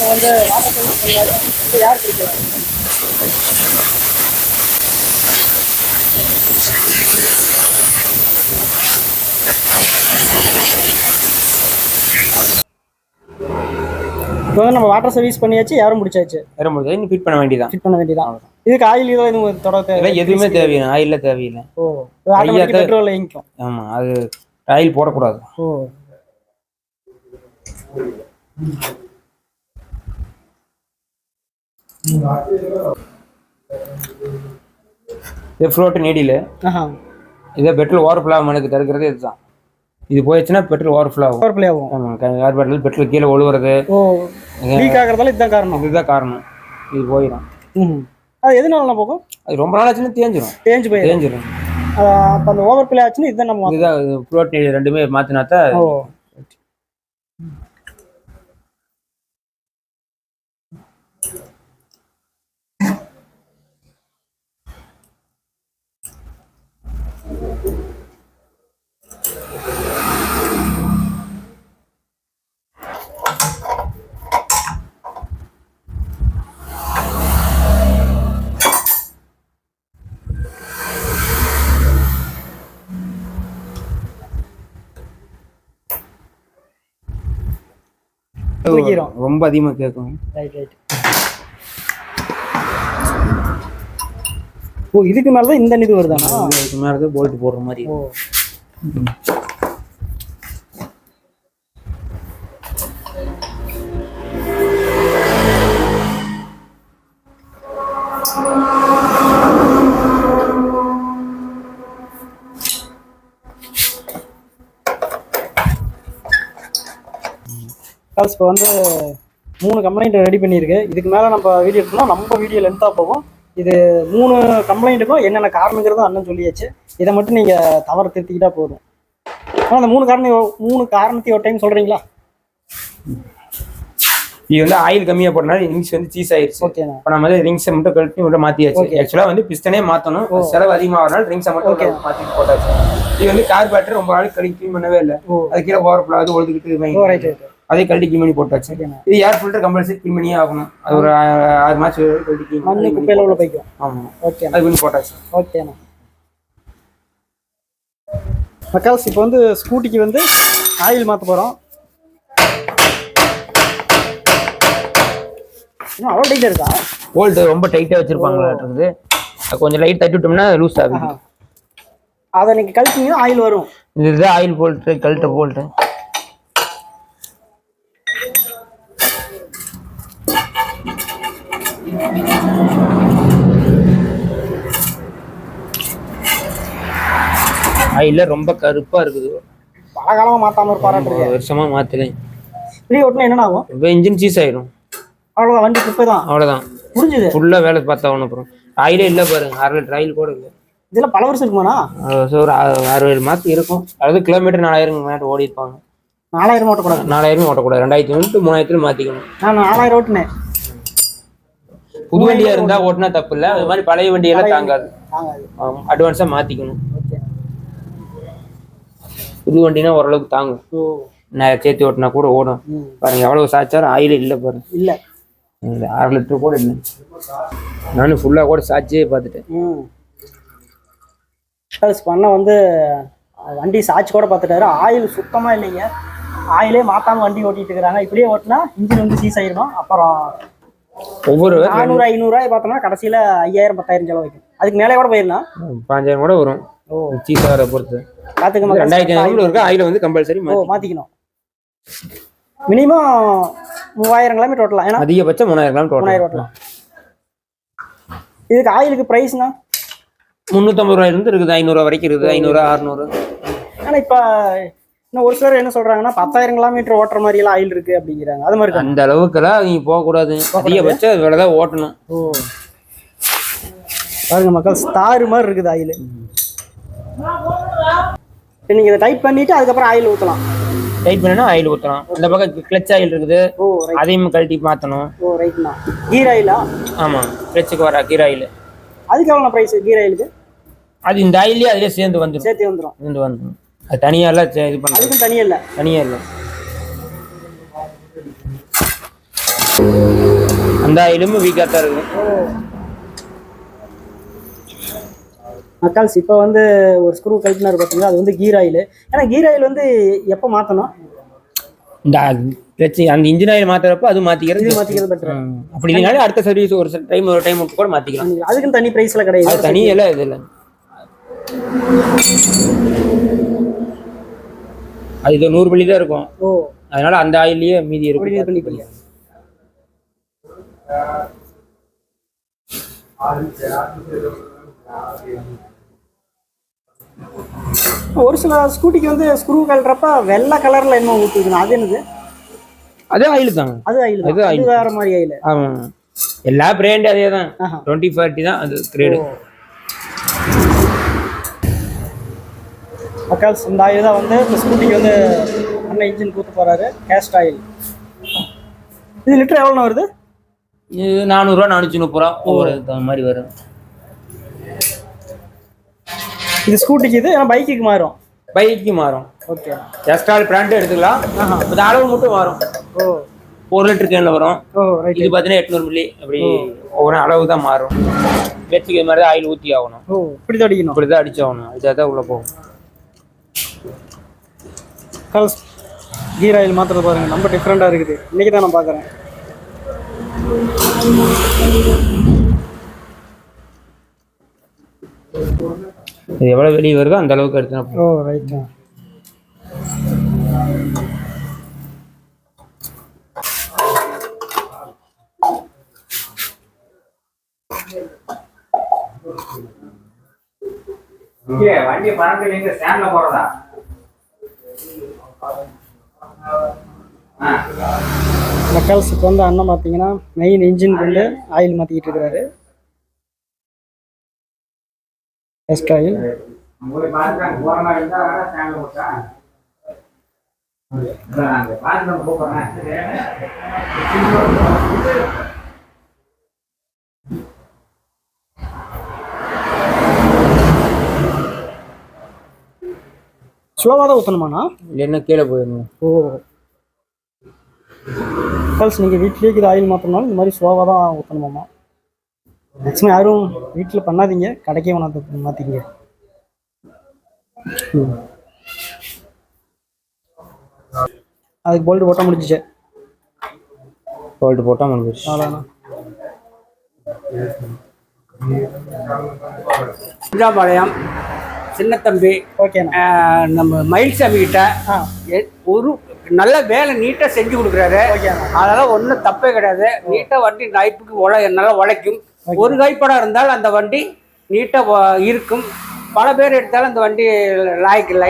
வந்து வாட்டர் சர்வீஸ் யார் பிடிக்கிறாங்க? இப்போ வந்து நம்ம வாட்டர் சர்வீஸ் பண்ணியாச்சு, யாரும் முடிச்சாச்சு. யாரும் முடிச்சாச்சு, நீ ஃபிட் பண்ண வேண்டியதான். ஃபிட் பண்ண வேண்டியதான். இதுக்கு ஆயில் இதோ எதுவும் தொட தேவை? எதுவுமே தேவையில்லை, ஆயில்ல தேவையில்லை. ஆட்டோமேட்டிக் பெட்ரோல் ஏங்கிக்கும். ஆமா, அது ஆயில் போடக்கூடாது. இது ஃப்ளோட் நீடில இதை பெட்ரோல் ஓவர் ஃப்ளோ ஆகும். தடுக்கிறது இதுதான். இது போயிடுச்சுன்னா பெட்ரோல் ஓவர் ஃப்ளோ ஆகும். ஆமாம், கார்பரேட்டர் பெட்ரோல் கீழே ஒழுவுறது, லீக் ஆகிறதால இதுதான் காரணம். இதுதான் காரணம். இது போயிடும். அது எதுனால போகும்? அது ரொம்ப நாள் ஆச்சுன்னா தேஞ்சிரும். அப்போ அந்த ஓவர் ஃப்ளோ ஆச்சுன்னா இதுதான் நம்ம இதுதான் ஃப்ளோட் நீடி ரெண்டுமே மாற்றினா தான். ரொம்ப அதிகமா கேட்கும். இதுக்கு மேலதான் இந்த இது வருதானா? இதுக்கு மேலதான் போல்ட் போடுற மாதிரி. இப்போ வந்து 3 கம்ப்ளைண்ட் ரெடி பண்ணியிருக்கு. இதுக்கு மேலே நம்ம வீடியோ எடுத்தோம்னா நம்ம வீடியோ லென்த்தாக போகும். இது 3 கம்ப்ளைண்ட்டுக்கும் என்னென்ன காரணங்கிறதும் அண்ணன் சொல்லியாச்சு. இதை மட்டும் நீங்கள் தவறு திருத்திக்கிட்டா போதும். ஆனால் அந்த 3 காரணத்தையும் ஒரு டைம் சொல்கிறீங்களா? இது வந்து ஆயில் கம்மியாக போட்டனால ரிங்ஸ் வந்து சீஸ் ஆயிடுச்சு. ஓகே, இப்போ நம்ம வந்து ரிங்ஸை மட்டும் கழட்டி மட்டும் மாற்றியாச்சு. ஆக்சுவலாக வந்து பிஸ்டனே மாற்றணும், செலவு அதிகமாகறனால ரிங்ஸை மட்டும் மாற்றி போட்டாச்சு. இது வந்து கார்பரேட்டர் ரொம்ப நாள் க்ளீன் பண்ணவே இல்லை. அது கீழே ஓவர் ஃப்ளோ ஆகுது, ஒழுதுகிட்டு அதே கழட்டி க்ளீன் பண்ணி போட்டாச்சு. இது ஏர் ஃபில்டர் கம்பல்சரி க்ளீன் பண்ணியே ஆகணும். அது ஒரு 6 மாதம் கழட்டி க்ளீன் பண்ணி குப்பையில் உள்ள போய்க்கும். ஆமாம், ஓகே, அது பண்ணி போட்டாச்சு. ஓகேண்ணா. மக்காஸ் இப்போ வந்து ஸ்கூட்டிக்கு வந்து ஆயில் மாற்ற போகிறோம். இன்னும் அவ்வளோ டைட்டாக இருக்கா? போல்ட் ரொம்ப டைட்டாக வச்சுருப்பாங்க. கொஞ்சம் லைட் தட்டி விட்டோம்னா லூஸ் ஆகுது. அதை நீங்கள் கழட்டிங்கன்னா ஆயில் வரும். இதுதான் ஆயில் போல்ட்டு, கழட்ட போல்ட்டு. ஆயில ரொம்ப கருப்பா இருக்குது. பல காலமா மாத்தாம இருப்பாரு. வருஷமா மாத்தல. இப்படி ஓட்டுனா என்ன ஆகும்? இப்போ இன்ஜின் சீஸ் ஆயிடும். அவ்வளோதான், வண்டி குப்பை தான். அவ்வளோதான், முடிஞ்சது. ஃபுல்லா வேலை பார்த்தா ஒன்று. அப்புறம் ஆயிலே இல்லை பாருங்க, 1/2 லிட்டர் ஆயில் கூட இல்லை. இதெல்லாம் பல வருஷம் இருக்குமாண்ணா? ஒரு 6-7 மாதம் இருக்கும். அதாவது கிலோமீட்டர் 4000 மேட்டு ஓடி இருப்பாங்க. 4000 ஓட்டக்கூடாது. 4000 ஓட்டக்கூடாது. 2000 3000 மாற்றிக்கணும். நான் 4000 ஓட்டுனேன். புது வண்டியா இருந்தா ஓட்டினா தப்பு இல்லை. அது மாதிரி பழைய வண்டியெல்லாம் தாங்காது. அட்வான்ஸா மாற்றிக்கணும். புது வண்டினா ஓரளவுக்கு தாங்கும். நான் சேர்த்து ஓட்டினா கூட ஓடும். பாருங்க எவ்வளவு சாச்சாரும் ஆயில் இல்லை பாருங்க. இல்லை, 1/2 லிட்டர் கூட இல்லை. நானும் ஃபுல்லாக கூட சாச்சியே பார்த்துட்டேன். பண்ண வந்து வண்டி சாட்சி கூட பார்த்துட்டாரு. ஆயில் சுத்தமாக இல்லைங்க. ஆயிலே மாற்றாமல் வண்டி ஓட்டிகிட்டு இருக்கிறாங்க. இப்படியே ஓட்டினா இன்ஜின் வந்து சீஸ் ஆயிடும். அப்புறம் ஒவ்வொரு 400 500 பார்த்தோம்னா கடைசியில் 5000 10,000 செலவு வைக்கும். அதுக்கு மேலே கூட போயிடலாம். 5000 கூட வரும். சீஸ் ஆகிற பொறுத்து பார்த்துக்கணும். 2500 இருக்கு. ஆயில் வந்து கம்பல்சரி மாற்றிக்கணும். மினிமம் 3000 கிலோமீட்டர் ஓட்டலாம். ஏன்னா அதிகபட்சம் 3000 கிலோமீட்டர் 3000 ஓட்டலாம். இதுக்கு ஆயிலுக்கு ப்ரைஸ்னா 350 ரூபாயிலிருந்து இருக்குது. 500 வரைக்கும் இருக்குது. 500 600. ஆனால் இப்போ இன்னும் ஒரு சிலர் என்ன சொல்றாங்கன்னா 10,000 கிலோமீட்டர் ஓட்டுற மாதிரி எல்லாம் ஆயில் இருக்கு அப்படிங்கிறாங்க. அது மாதிரி அந்த அளவுக்குலாம் நீங்க போகக்கூடாது. அதிகபட்சம் இவ்வளவுதான் ஓட்டணும். பாருங்க மக்கள், ஸ்டார் மாதிரி இருக்குது ஆயில். நீங்க இதை டைட் பண்ணிட்டு அதுக்கப்புறம் ஆயில் ஊற்றலாம். டைட் பண்ணா ஆயில் ஊற்றலாம். இந்த பக்கம் கிளச் ஆயில் இருக்குது. அதையும் கழட்டி மாற்றணும். ரைட்ண்ணா. கீர் ஆயிலா? ஆமாம், கிளச்சுக்கு வர கீர் ஆயில். அதுக்கு எவ்வளோ ப்ரைஸ் கீர் ஆயிலுக்கு? அது இந்த ஆயிலே அதிலே சேர்ந்து வந்துடும். சேர்த்து வந்துடும். அது தனியாலாம் இது பண்ண. அதுக்கும் தனியாக இல்லை. அந்த ஆயிலும் வீக்காக தான் இருக்கும். மக்கால்ஸ் இப்போ வந்து ஒரு ஸ்க்ரூ கழட்டினார் பார்த்தீங்களா, அது வந்து கீர் ஆயில். ஏன்னா கீர் ஆயில் வந்து எப்போ மாற்றணும்? இந்த பிரச்சனை அந்த இன்ஜின் ஆயில் மாற்றுறப்ப அது மாற்றிக்கிறது பெட்டர். அப்படி இல்லைனாலும் அடுத்த சர்வீஸ் ஒரு டைம் கூட மாற்றிக்கலாம். அதுக்குன்னு தனி ப்ரைஸில் கிடையாது. தனியெல்லாம் இது இல்லை. அது இது 100 பள்ளி தான் இருக்கும். அதனால அந்த ஆயிலேயே மீதி இருக்கும். ஒரு சில ஸ்கூட்டிக்கு வந்து ஸ்க்ரூ கழட்டுறப்ப வெள்ளை கலர்ல என்ன ஊற்றுதுன்னா அது என்னது? அதே ஆயில் தாங்க. அது ஆயில் வேற மாதிரி ஆயில். ஆமா, எல்லா பிராண்ட் அதே தான். 2040 தான் அது கிரேடு. மக்கள், இந்த ஆயில் தான் வந்து இந்த ஸ்கூட்டிக்கு வந்து அண்ணன் இன்ஜின் கூத்து போறாரு. Caste oil. இது லிட்டர் எவ்வளோ வருது? இது 400 ரூபா 430 ரூபா ஒவ்வொரு மாதிரி வரும். இது ஸ்கூட்டிக்கு இது, ஆனால் பைக்குக்கு மாறும். பைக்கு மாறும். ஓகே. எஸ்டால் பிராண்ட் எடுத்துக்கலாம். அது அளவு மட்டும் மாறும். 1 லிட்டர் கேனில் வரும். இது பார்த்தீங்கன்னா 800 மில்லி. அப்படி ஒவ்வொரு அளவு தான் மாறும். வெச்சுக்கு இது மாதிரி தான் ஆயில் ஊற்றி ஆகணும். இப்படி தான் அடிக்கணும். இப்படி தான் அடிச்சாகணும். இதாக தான் உள்ளே போகும். கீர் ஆயில் மாத்திரம் பாருங்க, ரொம்ப டிஃப்ரெண்டாக இருக்குது. இன்னைக்கு தான் நான் பார்க்குறேன். இது எவ்வளோ வெளியே வருதோ அந்த அளவுக்கு எடுத்துனா. ரைட்டா. வண்டி பறக்கலைங்க, ஸ்டாண்ட்ல போறதா? மக்கள்ஸ், இப்போ வந்து அண்ணன் பார்த்தீங்கன்னா மெயின் இன்ஜின் கொண்டு ஆயில் மாற்றிக்கிட்டு இருக்கிறாரு. எஸ்ட் ஆயில். ஸ்லோவாக தான் ஊற்றணுமாண்ணா? இல்லைன்னா கீழே போயிடணும். மக்கள்ஸ், நீங்கள் வீட்லேயே இது ஆயில் மாற்றணும்னாலும் இந்த மாதிரி ஸ்லோவாக தான் ஊற்றணுமாம்மா. மேக்ஸிமம் யாரும் வீட்டில் பண்ணாதீங்க, கடைக்கே வேணாம் மாற்றிங்க. அதுக்கு போல்ட்டு போட்டால் முடிஞ்சிச்சு. போல்ட்டு போட்டால் முடிஞ்சிச்சு. அவ்வளோண்ணா. பாளையம் சின்னத்தம்பி. ஓகேண்ணா. நம்ம மயில்சாமி கிட்ட ஒரு நல்ல வேலை நீட்டாக செஞ்சு கொடுக்குறாரு. அதெல்லாம் ஒன்றும் தப்பே கிடையாது. நீட்டாக வண்டி லைஃபுக்கு நல்லா உழைக்கும். ஒரு கைப்படம் இருந்தாலும் அந்த வண்டி நீட்டாக இருக்கும். பல பேர் எடுத்தாலும் அந்த வண்டி லாய்க்கு இல்லை.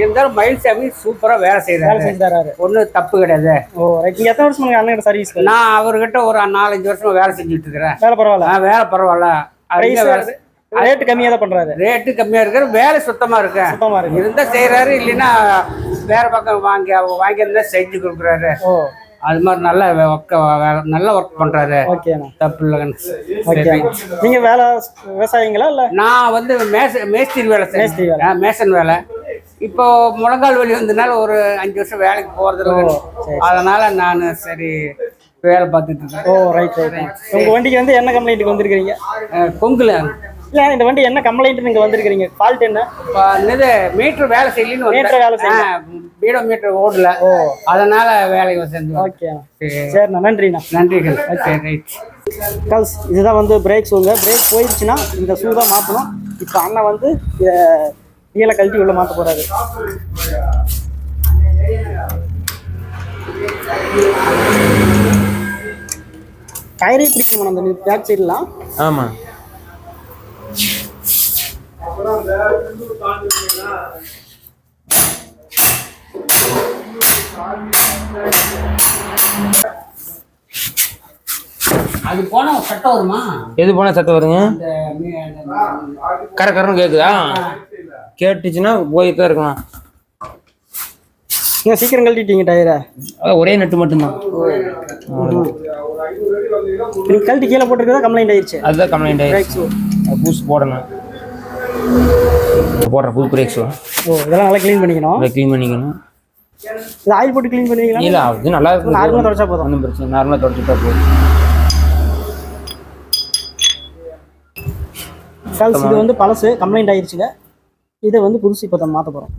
இருந்தாலும் மயில்சாமி சூப்பராக வேலை செய்கிறாரு. ஒன்றும் தப்பு கிடையாது. எத்தனை வருஷம் அண்ணன் சர்வீஸ்? நான் அவர்கிட்ட ஒரு 4-5 வருஷமா வேலை செஞ்சுட்டு இருக்கிறேன். வேலை பரவாயில்ல? வேலை பரவாயில்ல. ரேட்டு கம்மியாக தான் பண்ணுறாரு. ரேட்டு கம்மியாக இருக்கிற வேலை சுத்தமாக இருக்கு. இருந்தால் செய்கிறாரு, இல்லைன்னா வேற பக்கம் வாங்கியிருந்தா செஞ்சு கொடுக்குறாரு. அது மாதிரி நல்ல ஒர்க் பண்றாரு. தப்பு இல்லை. நீங்க வேலை விவசாயிங்களா? இல்லை, நான் வந்து மேஸ்திரி வேலை செய்யறேன். மேசன் வேலை. இப்போ முழங்கால் வலி வந்ததுனால ஒரு 5 வருஷம் வேலைக்கு போறது. அதனால நான் சரி வேலை பார்த்துட்டு இருக்கேன். ரைட். உங்க வண்டிக்கு வந்து என்ன கம்ப்ளைண்ட்டுக்கு வந்திருக்கீங்க? கொங்குல இல்லை இந்த வண்டி என்ன கம்ப்ளைண்ட் நீங்கள் வந்திருக்கிறீங்க? ஃபால்ட் என்ன? என்னது மீட்டர் வேலை செய்யலன்னு மீட்டர் வேலை செய்யல, பீடோ மீட்டர் ஓடல. அதனால வேலையை செஞ்சு. ஓகே சரிண்ணா, நன்றிண்ணா. நன்றிகள். ரைட். கல்ஸ் இதுதான் வந்து பிரேக் ஷூங்க. பிரேக் போயிடுச்சுன்னா இந்த ஷூ தான் மாற்றணும். இப்போ அண்ணன் வந்து கீழே கழட்டி உள்ள மாற்ற போகிறாரு. டயரே பிடிக்கணும் அந்த பேக் சைடெலாம். ஆமாம். அது போனா சட்டம் வருமா? எது போனால் சத்தம் வருங்க? கரன்னு கேட்குதா? கேட்டுச்சுன்னா போய் தான் இருக்கலாம். நீங்கள் சீக்கிரம் கழட்டிட்டீங்க டயரை. ஒரே நட்டு மட்டும்தான். நீங்கள் கழட்டி கீழே போட்டுருக்கதா கம்ப்ளைண்ட் ஆயிடுச்சு. அதுதான் கம்ப்ளைண்ட் ஆயிடுச்சு. புதுசு போடணும். போடுற புது பிரேக் ஷூ. இதெல்லாம் நல்லா க்ளீன் பண்ணிக்கணும். க்ளீன் பண்ணிக்கணும். இது ஆயில் போட்டு க்ளீன் பண்ணுவீங்களா? இல்லை, அது நல்லா இருக்கும். நார்மலாக தொடச்சா போதும். ஒன்றும் பிரச்சனை, நார்மலாக தொடச்சிட்டா போதும். இது வந்து பழசு கம்ப்ளைண்ட் ஆயிடுச்சுங்க. இதை வந்து புதுசு இப்போ தான் மாற்ற போகிறோம்.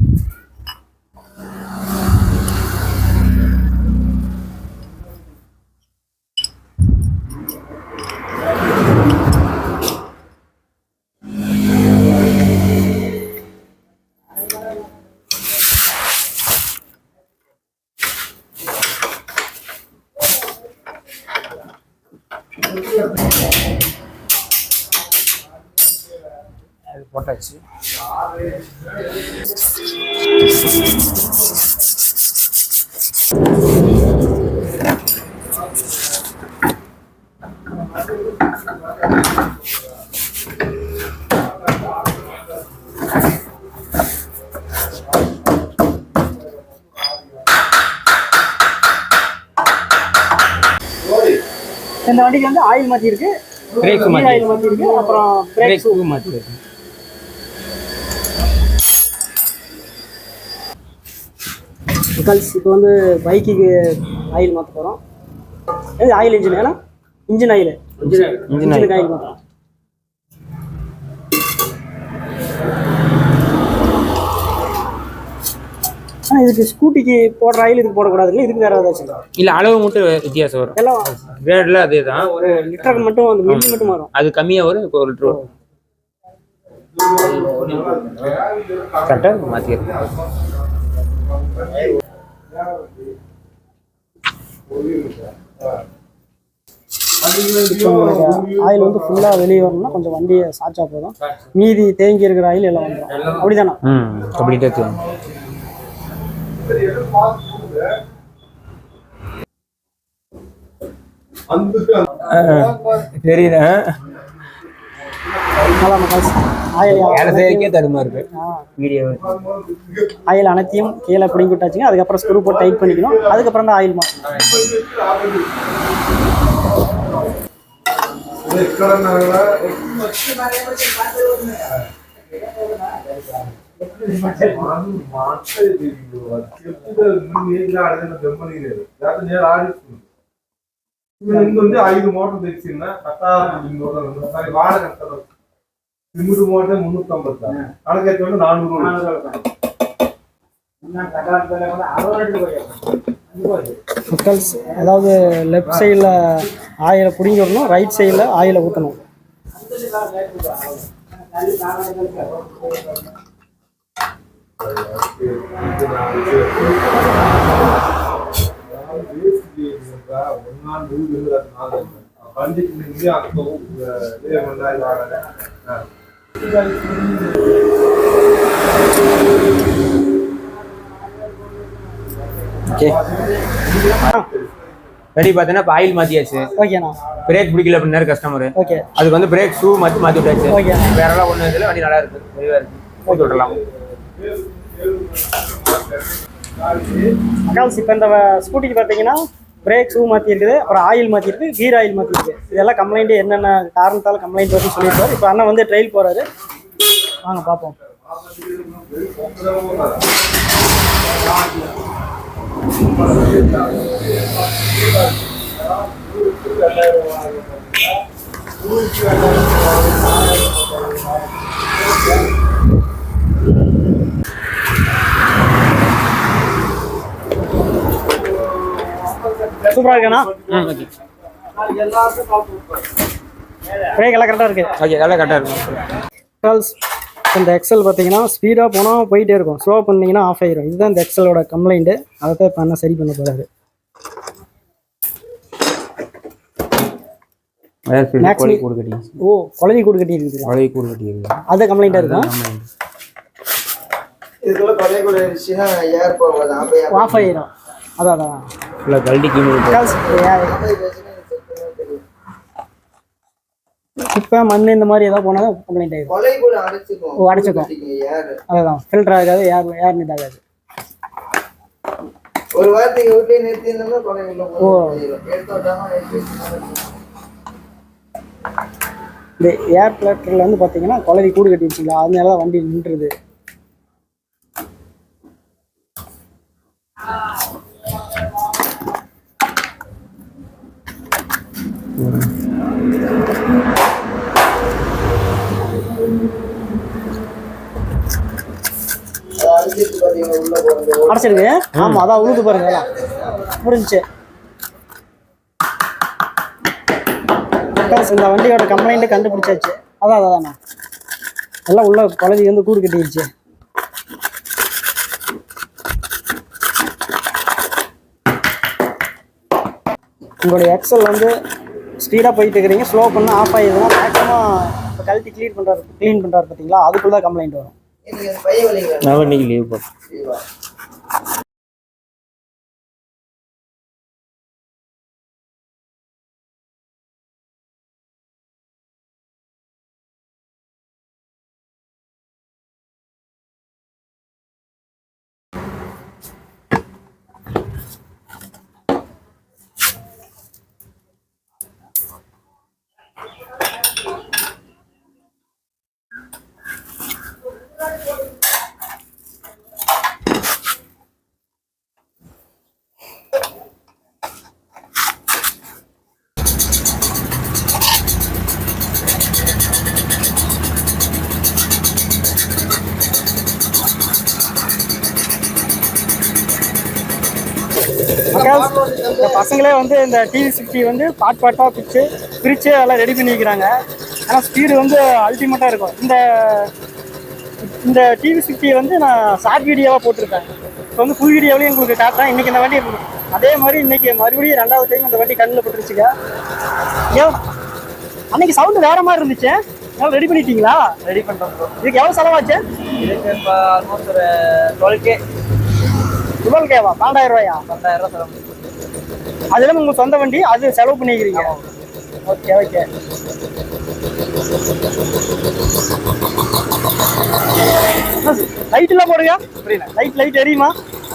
அது போட்டாச்சு. இந்த வண்டிக்கு வந்து ஆயில் மாற்றிருக்கு, பிரேக் ஆயில் மாற்றிருக்கு, அப்புறம் பிரேக் ஷூ மாற்றிருக்கு. இப்போ வந்து பைக்குக்கு ஆயில் மாற்ற போகிறோம். இது ஆயில் இன்ஜின், ஏன்னா இன்ஜின் ஆயில், இன்ஜினுக்கு ஆயில் மாற்றலாம். ஆனால் இதுக்கு ஸ்கூட்டிக்கு போடுற ஆயில் இதுக்கு போடக்கூடாதுங்களா? இதுக்கு வேறு ஏதாச்சும் இல்லை, அளவு மட்டும் வித்தியாசம் வரும். எல்லாம் கிரேடில் அதே தான். ஒரு லிட்டருக்கு மட்டும் அந்த மில்லி மட்டும் மாறும். அது கம்மியாக வரும், இப்போ 1 லிட்டர் வரும். கரெக்டாக மாற்றிடுறேன். ஆயில் வந்து ஃபுல்லாக வெளியே வரணும்னா கொஞ்சம் வண்டியை சாச்சா போதும். மீதி தேங்கி இருக்கிற ஆயில் எல்லாம் வந்துடும். அப்படிதானா? அப்படிதான். தெரியல. ஆயில் அனைத்தையும் கீழே பிடிங்கி விட்டாச்சுங்க. அதுக்கப்புறம் ஸ்க்ரூ போட்டு டைட் பண்ணிக்கணும். அதுக்கப்புறம் தான் ஆயில் மாற்றணும். ఇంకొంది 5 మోటార్ తెచ్చిందా కథా వాడ కడతారు. 3 మోటార్ 390 అడగైతే 400. அதாவது லெஃப்ட் சைடில் ஆயிலை பிடிங்கி விடணும், ரைட் சைடில் ஆயிலை ஊற்றணும். ரெடி பார்த்தீங்கன்னா இப்போ ஆயில் மாற்றியாச்சு. ஓகேண்ணா. பிரேக் பிடிக்கல அப்படின்னாரு கஸ்டமர். ஓகே, அதுக்கு வந்து பிரேக் ஷூ மாற்றி விட்டாச்சு. ஓகே, வேறெல்லாம் ஒன்றும் இதில் வண்டி நல்லா இருக்கு, தெளிவாக இருக்கு, போட்டு விடலாம். இப்போ இந்த ஸ்கூட்டிக்கு பார்த்தீங்கன்னா பிரேக் ஷூ மாற்றிருக்குது, அப்புறம் ஆயில் மாற்றிருக்கு, கீர் ஆயில் மாற்றிருக்கு. இதெல்லாம் கம்ப்ளைண்ட் என்னென்ன காரணத்தால் கம்ப்ளைண்ட் வருதுன்னு சொல்லியிருக்காரு. இப்போ அண்ணன் வந்து ட்ரையல் போகிறாரு, வாங்க பார்ப்போம். சூப்பராக இருக்குண்ணா. ஓகே பிரேக் எல்லாம் கரெக்டாக இருக்குது. ஓகே எல்லாம் கரெக்டாக இருக்கும். கேர்ள்ஸ், இந்த எக்ஸல் பார்த்தீங்கன்னா ஸ்பீடாக போனால் போயிட்டே இருக்கும், ஸ்லோ பண்ணிங்கன்னா ஆஃப் ஆயிரும். இதுதான் இந்த எக்ஸலோட கம்ப்ளைண்ட்டு. அதை தான் இப்போ என்ன சரி பண்ண போகிறாரு. கொலை கூடு கட்டி. ஓ, குழந்தை கூடு கட்டி இருக்குது. கொலை கூடு கட்டி இருக்குது. அது கம்ப்ளைண்ட்டாக இருக்கும். இதுக்குள்ள கொலை கூட இருந்துச்சுன்னா ஏர் போகாது, ஆஃப் ஆயிரும். அதான் அதான் இல்லை கல்டி கீழே இப்போ மண் இந்த மாதிரி ஏதாவது போனால் கம்ப்ளைண்ட் ஆகிடும். கொலை கூட அடைச்சிக்கும். ஓ, அடைச்சிக்கும். அதுதான் ஃபில்டர் ஆகாது, ஏர் இதாகாது. ஒரு வாரத்துக்கு வீட்லயே நிறுத்தியிருந்தோம்னா கொலை உள்ள ஓ, இந்த ஏர் பிளேட்டரில் வந்து பார்த்தீங்கன்னா கொலவி கூடு கட்டி வச்சுங்களா, அதனால தான் வண்டி நின்றுது. அடைச்சிருக்கு. ஆமா, அதான் உழுது பாருங்க, முடிஞ்சுச்சு. இந்த வண்டியோட கம்ப்ளைண்ட் கண்டுபிடிச்சாச்சு. அதான் அதாண்ணா, எல்லாம் உள்ள குழந்தை வந்து கூடு கட்டிடுச்சு. உங்களுடைய எக்ஸல் வந்து ஸ்பீடாக போயிட்டு இருக்கிறீங்க, ஸ்லோ பண்ண ஆஃப் ஆகிடுதுன்னா மேக்ஸிமம் இப்போ கழட்டி க்ளீன் பண்ணுறாரு பார்த்தீங்களா, அதுக்குள்ள தான் கம்ப்ளைண்ட் வரும். நான் இன்னைக்கு லீவ் போட்டேன். இந்த பசங்களே வந்து இந்த டிவி60 வந்து பாட்டாக பிரித்து எல்லாம் ரெடி பண்ணிக்கிறாங்க. ஆனால் ஸ்பீடு வந்து அல்டிமேட்டாக இருக்கும். இந்த டிவி60 வந்து நான் ஷார்ட் வீடியோவாக போட்டிருக்கேன். இப்போ வந்து ஃபுல் வீடியோவிலையும் உங்களுக்கு காட்டுறேன். இன்றைக்கி இந்த வண்டி அதே மாதிரி இன்றைக்கி மறுபடியும் 2வது டைம் இந்த வண்டி கண்ணில் போட்டுருச்சுங்க. அன்றைக்கி சவுண்டு வேறு மாதிரி இருந்துச்சு. எவ்வளோ ரெடி பண்ணிட்டீங்களா? ரெடி பண்ணுறோம். இதுக்கு எவ்வளோ செலவாச்சு? இதுக்கு இப்போ ஆல்மோஸ்ட் ஒரு 12K. 12K-வா? 12,000 ரூபாயா? 10,000 செலவு. அதெல்லாம் உங்கள் சொந்த வண்டி, அது செலவு பண்ணிக்கிறீங்க. Okay okay. லைட்டெல்லாம் போடுங்க. புரியல. லைட் எரியுமா?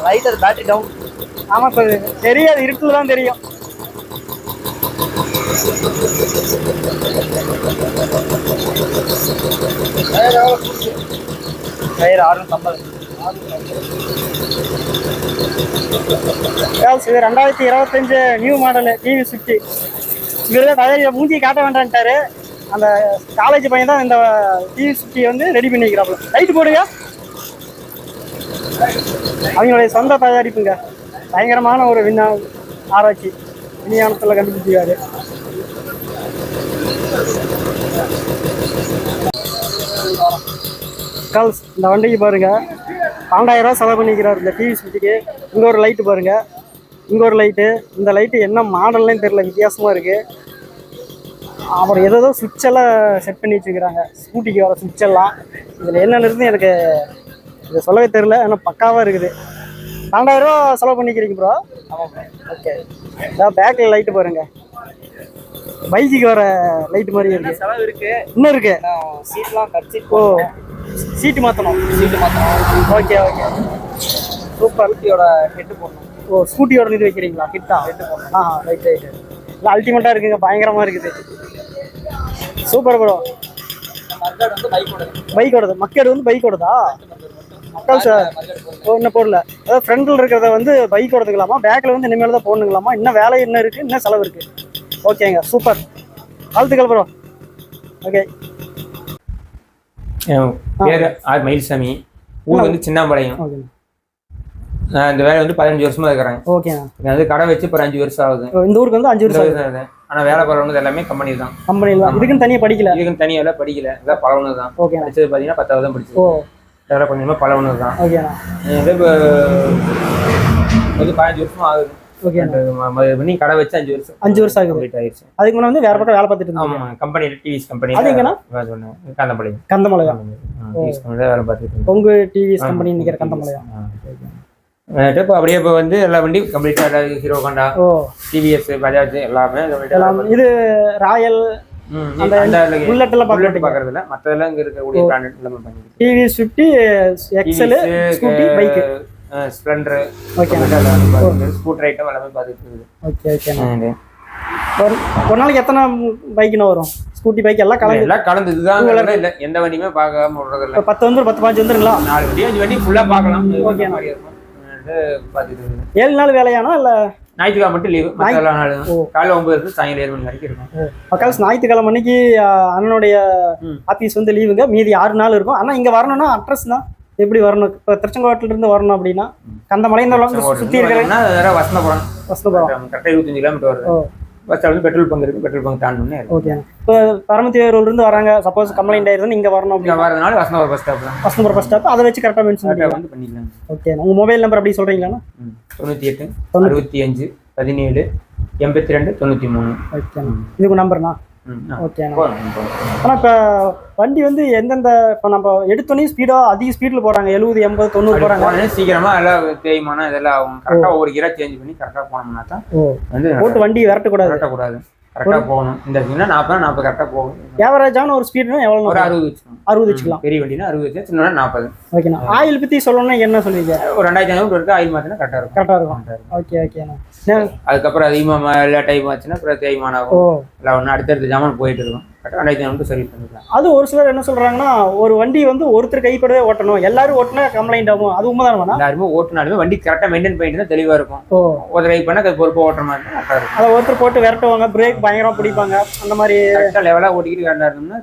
லைட் அது பேட்டரி டவுன். ஆமாம், இப்போ தெரியாது, இருட்டில் தான் தெரியும். டயர் 650. இது 2025 நியூ மாடலு டிவி60. இவர் தான் டயர் மூஞ்சி காட்ட வேண்டான்ட்டாரு. அந்த காலேஜ் பையன் தான் இந்த டிவி60 வந்து ரெடி பண்ணிக்கிறாப்புல. லைட்டு போடுங்க. அவங்களுடைய சொந்த தயாரிப்புங்க. பயங்கரமான ஒரு ஆராய்ச்சி விஞ்ஞானத்தில் கண்டுபிடிச்சிருக்காரு. கேர்ள்ஸ், இந்த வண்டிக்கு பாருங்க 12,000 ரூபா செலவு பண்ணிக்கிறார் இந்த டிவி60க்கு. இங்கே ஒரு லைட்டு பாருங்க, இங்கே ஒரு லைட்டு. இந்த லைட்டு என்ன மாடல்னு தெரியல, வித்தியாசமாக இருக்குது. அப்புறம் ஏதோ சுவிட்செல்லாம் செட் பண்ணி வச்சுக்கிறாங்க, ஸ்கூட்டிக்கு வர சுவிட்செல்லாம். இதில் என்னென்னு இருந்து எனக்கு இதை சொல்லவே தெரில, ஆனால் பக்காவாக இருக்குது. 12,000 ரூபா செலவு பண்ணிக்கிறீங்க ப்ரோ? ஆமாம். ஓகே. இதான் பேக்கில் லைட்டு பாருங்க, பைக்குக்கு வர லைட்டு மாதிரி இருக்குது. செலவு இருக்குது, இன்னும் இருக்குது. சீட்லாம் கட்சி. ஓ, சீட்டு மாற்றணும். Okay okay, super. ஸ்கூட்டியோட ஹெட்டு போடணும். ஓ, ஸ்கூட்டியோட இது வைக்கிறீங்களா? ஹிட்டா? ஆ, ரைட். இல்லை, அல்டிமேட்டாக இருக்குங்க, பயங்கரமாக இருக்குது. Super bro. மர்காட் வந்து பைக்கோடது. மக்கேடு வந்து பைக்கோடதா? மக்கள் சார் இன்னும் போடல. அதாவது ஃப்ரண்டில் இருக்கிறத வந்து பைக்கோடதுக்கலாமா, பேக்கில் வந்து இனிமேல் தான் போடணுங்களாமா. இன்னும் வேலை என்ன இருக்குது, இன்னும் செலவு இருக்குது. ஓகேங்க, சூப்பர். வாழ்த்துக்கள் ப்ரோ. ஓகே. என் பேர் ஆர் மயில்சாமி, ஊர் வந்து சின்னாம்பாளையம். ஓகேண்ணா. இந்த வேலை வந்து 15 வருஷமா இருக்கிறேன். ஓகேண்ணா. நான் வந்து கடை வச்சு இப்போ 5 வருஷம் ஆகுது. இந்த ஊருக்கு வந்து 5 வருஷம் ஆகுது. ஆனால் வேலை பரவனது எல்லாமே கம்பெனி தான். கம்பெனியில் தான். இதுக்குன்னு தனியாக படிக்கல? இதுக்குன்னு தனியாக எல்லாம் படிக்கல, இதான் பழகுனது தான். ஓகே. படிச்சது பார்த்தீங்கன்னா 10வது தான் படிச்சது. வேலை கொஞ்சமாக பழகுனது தான். ஓகேண்ணா. இது இப்போ வந்து 15 வருஷமா ஆகுது. ஓகே. பண்ணி கடை வச்சு 5 வருஷம். 5 வருஷம் ஆகுது. கம்ப்ளீட் ஆயிடுச்சு. அதுக்கு முன்னாடி வந்து வேற பக்கம் வேலை பார்த்துட்டு இருந்தேன். ஆமாம், கம்பெனியில் டிவிஎஸ் கம்பெனி. அது எங்கண்ணா? சொன்னேன் கந்தம்பாளையம். கந்தமலையம். டிவிஎஸ் கம்பெனியில் வேலை பார்த்துட்டு இருந்தேன். உங்க டிவிஎஸ் கம்பெனி நிற்கிற கந்தமலையம். இப்போ அப்படியே இப்போ வந்து எல்லா வண்டி கம்ப்ளீட்டாக ஹீரோ ஹோண்டா, டிவிஎஸ், பஜாஜ் எல்லாமே இது ராயல் புல்லட் எல்லாம் பார்க்கறது இல்லை, மற்றதெல்லாம் இங்கே இருக்கக்கூடிய பிராண்டட் எல்லாமே பண்ணிருக்கு. TVS 50, XL, Scooty, bike, Splendor, scooter item எல்லாமே பார்த்துட்டு இருக்குது. Okay okay. ஒரு நாளைக்கு எத்தனை பைக்குன்னு வரும்? ஸ்கூட்டி பைக் எல்லாம் கலந்து இதுதான் இல்லை, எந்த வண்டியுமே பார்க்காம விடுறது இல்லை. 10 வந்து 10 15 வந்துருங்களா? 4 வண்டி 5 வண்டி ஃபுல்லாக பார்க்கலாம். ஓகே. பார்த்துட்டு 7 நாள் வேலையானா இல்லை ஞாயிற்றுக்கிழமை மட்டும் லீவு, மற்ற எல்லா நாளும் காலையில் 9 இருந்து சாயங்காலம் 7 மணி வரைக்கும் இருக்கும். பக்கால் ஞாயிற்றுக்கிழமை அன்னைக்கு அண்ணனுடைய ஆஃபீஸ் வந்து லீவுங்க, மீதி 6 நாள் இருக்கும். ஆனால் இங்கே வரணும்னா அட்ரஸ் தான் எப்படி வரணும்? இப்போ திருச்செங்கோட்டில இருந்து வரணும் அப்படின்னா கந்தமலையும் சுற்றி இருக்கிறேன்னா வசந்தபுரம் கரெக்டாக 25 கிலோமீட்டர் வருது. பஸ் ஸ்டாண்ட் வந்து பெட்ரோல் பங்க் இருக்குது, பெட்ரோல் பங்க் தாண்டணும்னே. ஓகே. இப்போ பரமத்தியூர்லேருந்து வராங்க, சப்போஸ் கம்ப்ளைண்ட் ஆயிருந்தா இங்கே வரணும் அப்படின்னு வரதுனால வசந்தபுரம் பஸ் ஸ்டாப் தான். வசந்தபுரம் பஸ் ஸ்டாப் அதை வச்சு கரெக்டாக மென்ஷன் வந்து பண்ணிக்கலாம். ஓகே. உங்கள் மொபைல் நம்பர் அப்படி சொல்கிறீங்களாண்ணா? 98 65 17 82 93. ஓகே. இதுக்கு நம்பர்ண்ணா? ஓகேண்ணா. ஆனால் இப்போ வண்டி வந்து எந்தெந்த இப்போ நம்ம எடுத்தோன்னே ஸ்பீடாக அதிக ஸ்பீடில் போகிறாங்க, 70 80 90 போகிறாங்க. சீக்கிரமாக எல்லாம் தேய்மானம் இதெல்லாம் ஆகும். கரெக்டாக ஒவ்வொரு கியராக சேஞ்ச் பண்ணி கரெக்டாக போனோம்னா தான் வந்து போட்டு வண்டி விரட்டக்கூடாது. கரெக்டாக போகணும். இந்த வண்டினா 40 கரெக்டாக போகும். ஏவரேஜான ஒரு ஸ்பீடுனா எவ்வளோ? ஒரு 60 வச்சுக்கலாம். 60 வச்சுக்கலாம். பெரிய வண்டினா 60 வச்சு, சின்ன 40. ஓகேண்ணா. ஆயில் பற்றி சொல்லணும்னா என்ன சொல்லுவீங்க? ஒரு 2500 இருக்கு, ஆயில் மாற்றினா கரெக்டாக இருக்கும். ஓகே ஓகேண்ணா. அதுக்கப்புறம் அதிகமாக எல்லா டைம் ஆச்சுன்னா அப்புறம் தேய்மானம் ஆகும். இல்லை ஒன்று அடுத்தடுத்த ஜாமான் போயிட்டு இருக்கும். கரெக்டாக 2500 சர்வீஸ் பண்ணிக்கலாம். அது ஒரு சிலர் என்ன சொல்கிறாங்கன்னா, ஒரு வண்டி வந்து ஒருத்தர் கைப்படவே ஓட்டணும், எல்லாரும் ஓட்டினா கம்ப்ளைண்ட் ஆகும், அது உண்மைதானே? எல்லாருமே ஓட்டினாலுமே வண்டி கரெக்டாக மெயின்டைன் பண்ணிட்டு தான் தெளிவாக இருக்கும். ஒரு ரைட் பண்ணால் அது பொறுப்பாக ஓட்டுற மாதிரி தான் கரெக்டாக இருக்கும். அதை ஒருத்தர் போட்டு விரட்டுவாங்க, பிரேக் பயங்கரமாக பிடிப்பாங்க, அந்த மாதிரி கரெக்டாக லெவலாக ஓட்டிக்கிட்டு கரெக்டாக இருந்தோம்னா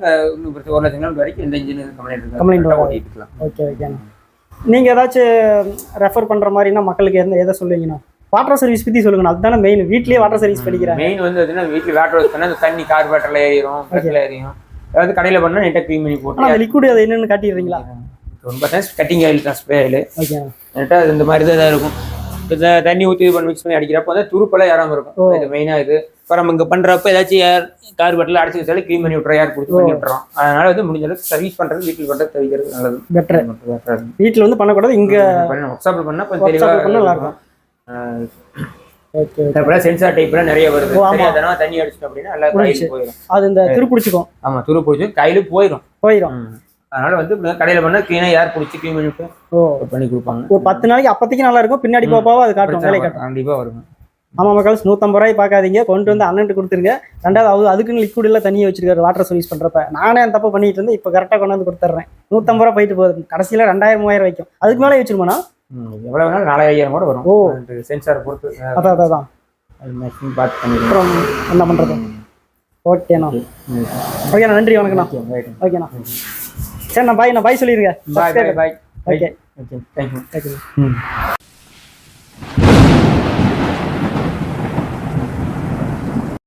1 லட்சம் கிலோமீட்டர் வரைக்கும் எந்த இன்ஜின் கம்ப்ளைண்ட் ஓட்டிக்கலாம். ஓகே ஓகேண்ணா. நீங்கள் ஏதாச்சும் ரெஃபர் பண்ணுற மாதிரினா மக்களுக்கு எதை சொல்லுவீங்கண்ணா? வாட்டர் சர்வீஸ் பற்றி சொல்லுங்கண்ணா. அதுதானே மெயின். வீட்லேயே வாட்டர் சர்வீஸ் பண்ணிக்கிறேன். மெயின் வந்து வீட்டில் வாட்டர் வாஷ் பண்ணால் அந்த தண்ணி கார்பரேட்டரில் ஏறிடும், ஃப்ரெஷ்ஷில் ஏறிடும். அதாவது கடையில் பண்ணால் நீட்டாக க்ளீன் பண்ணி போட்டு அந்த லிக்விட் அதை என்னென்னு காட்டிடுறீங்களா? ரொம்ப கட்டிங் ஆயில் தான், ஸ்ப்ரே ஆயில். ஓகே. நீட்டாக அது இந்த மாதிரி தான் இருக்கும். இப்போ தண்ணி ஊற்றி பண்ணி மிக்ஸ் பண்ணி அடிக்கிறப்போ வந்து துருப்பெல்லாம் ஏறாமல் இருக்கும். இது மெயினாக இது. இப்போ நம்ம இங்கே பண்ணுறப்ப ஏதாச்சும் கார்பரேட்டில் அடிச்சு வச்சாலும் க்ளீன் பண்ணி விட்றோம், ஏர் கொடுத்து பண்ணி விட்டுறோம். அதனால வந்து முடிஞ்ச அளவுக்கு சர்வீஸ் பண்ணுறது வீட்டில் பண்ணுறது தவிர்க்கிறது நல்லது. பெட்டர். வீட்டில் வந்து பண்ணக்கூடாது, இங்கே ஒர்க் ஷாப்பில் பண்ணால் கொஞ்சம் தெளிவாக நல்லா இருக்கும். அப்புறம் சென்சார் டைப்லாம் நிறைய வருது. சரியா தண்ணி அடிச்சிட்டோம் அப்படின்னா எல்லா கையிலும் போயிடும். அது இந்த துரு பிடிச்சிக்கும். ஆமா, துரு பிடிச்சி கையிலும் போயிடும். அதனால வந்து கடையில் பண்ணால் க்ளீனாக ஏர் பிடிச்சி க்ளீன் பண்ணிட்டு பண்ணி கொடுப்பாங்க. ஒரு 10 நாளைக்கு அப்போதைக்கு நல்லா இருக்கும், பின்னாடி போகாம அது காட்டும், வேலை காட்டும். கண்டிப்பாக வரும். ஆமாம் மக்கள், 150 ரூபாய் பார்க்காதீங்க, கொண்டு வந்து அண்ணன்ட்டு கொடுத்துருங்க. ரெண்டாவது அதுக்குன்னு லிக்விட் எல்லாம் தண்ணியை வச்சிருக்காரு வாட்டர் சர்வீஸ் பண்ணுறப்ப. நானே அந்த தப்பு பண்ணிட்டு இருந்தேன், இப்போ கரெக்டாக கொண்டு வந்து கொடுத்துட்றேன். 150 ரூபா போயிட்டு போகுது, கடைசியில் 2000 3000 வைக்கும். அதுக்கு மேலே வச்சிருமாண்ணா? எவ்வளோ வேணாலும் 4000 கூட வரும். சென்சார் பொறுத்து. அதான் அது மேக்ஸிமம் பார்த்து பண்ணி அப்புறம் என்ன பண்ணுறது? ஓகேண்ணா. ஓகேண்ணா, நன்றி, வணக்கண்ணா. ஓகேண்ணா, சரிண்ணா, பாய். நான் பாய் சொல்லிடுங்க. பாய். Okay thank you.